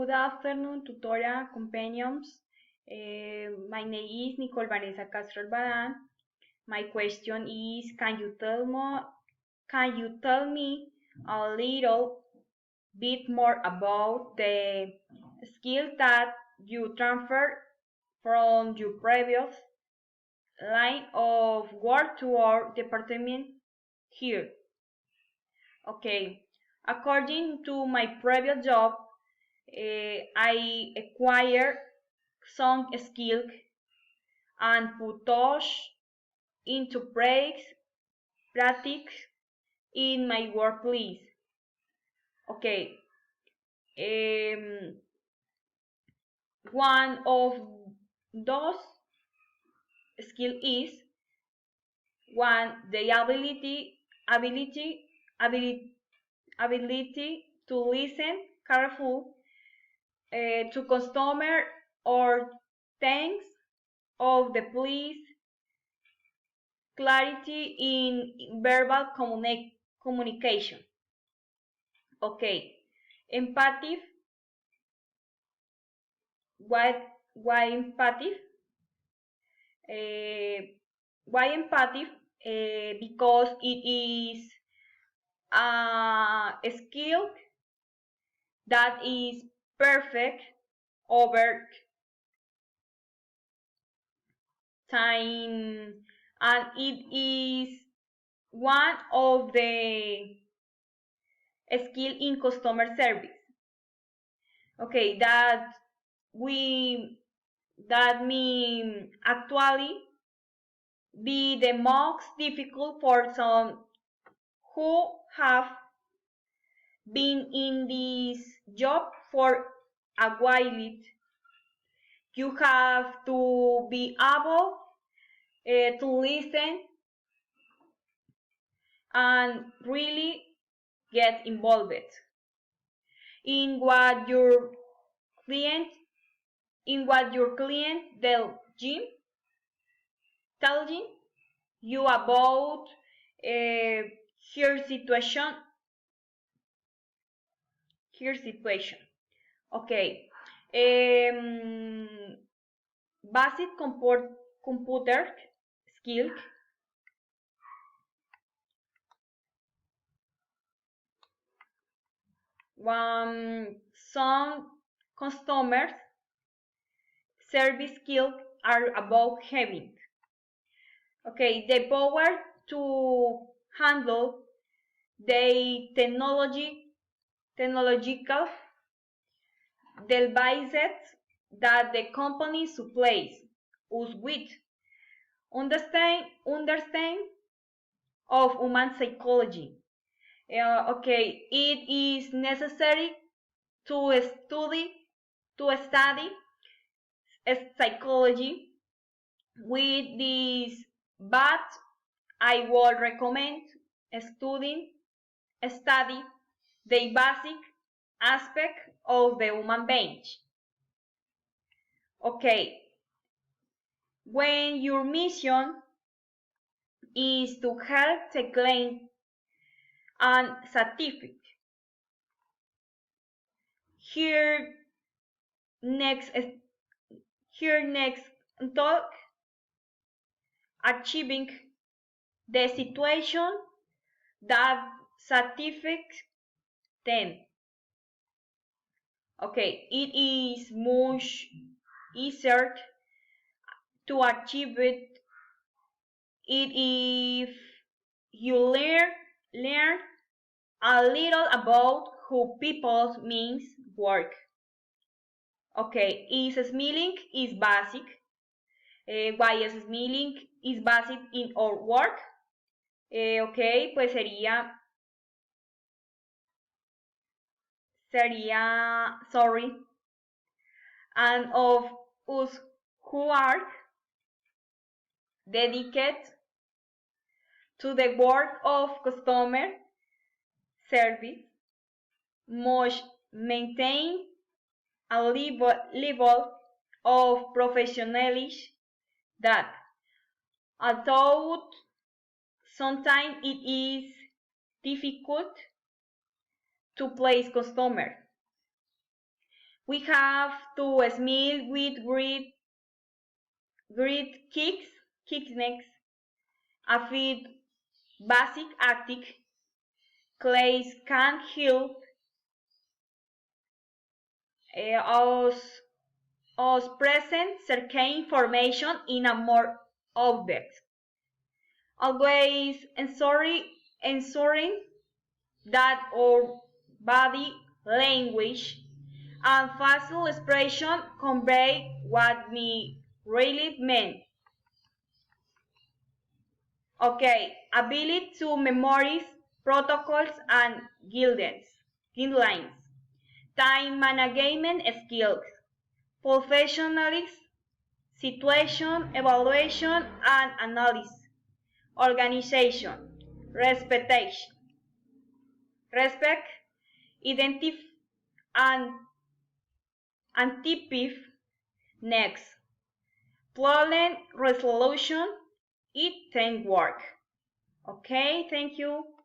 Good afternoon, tutorial companions. My name is Nicole Vanessa Castro Albadan. My question is, can you tell me a little bit more about the skill that you transfer from your previous line of work to our department here? Okay, according to my previous job, I acquired some skills and put those into practice in my workplace. Okay, one of those skills is the ability to listen carefully to customer or things of the police, clarity in verbal communication. Okay, empathy. Why empathy? Why empathy? Because it is a skill that is perfect over time, and it is one of the skill in customer service. Okay, that may actually be the most difficult for some who have been in this job for a while. You have to be able to listen and really get involved in what your client telling you about her situation. Okay. Basic computer skill. Some customers service skills are about having, okay, the power to handle the technological devices that the company supplies us with. Understand of human psychology. Okay, it is necessary to study psychology with this, but I would recommend study the basic aspect of the human being. Okay, when your mission is to help the client and scientific, here next talk achieving the situation that scientific them. Okay, it is much easier to achieve it if you learn a little about how people means work. Okay, smiling is basic. Why is smiling is basic in our work? Okay, pues sería sorry, and of us who are dedicated to the work of customer service must maintain a level of professionalism that, although sometimes it is difficult to please customer, We have to smile with great kicks next. A feed basic active clays can help us, us present certain information in a more object. Always ensuring that our body language and facial expression convey what we really mean. Okay, ability to memorize protocols and guidelines, time management skills, professionalism, situation evaluation and analysis, organization, respect, identify and anticipate next, problem resolution, it teamwork. Okay, thank you.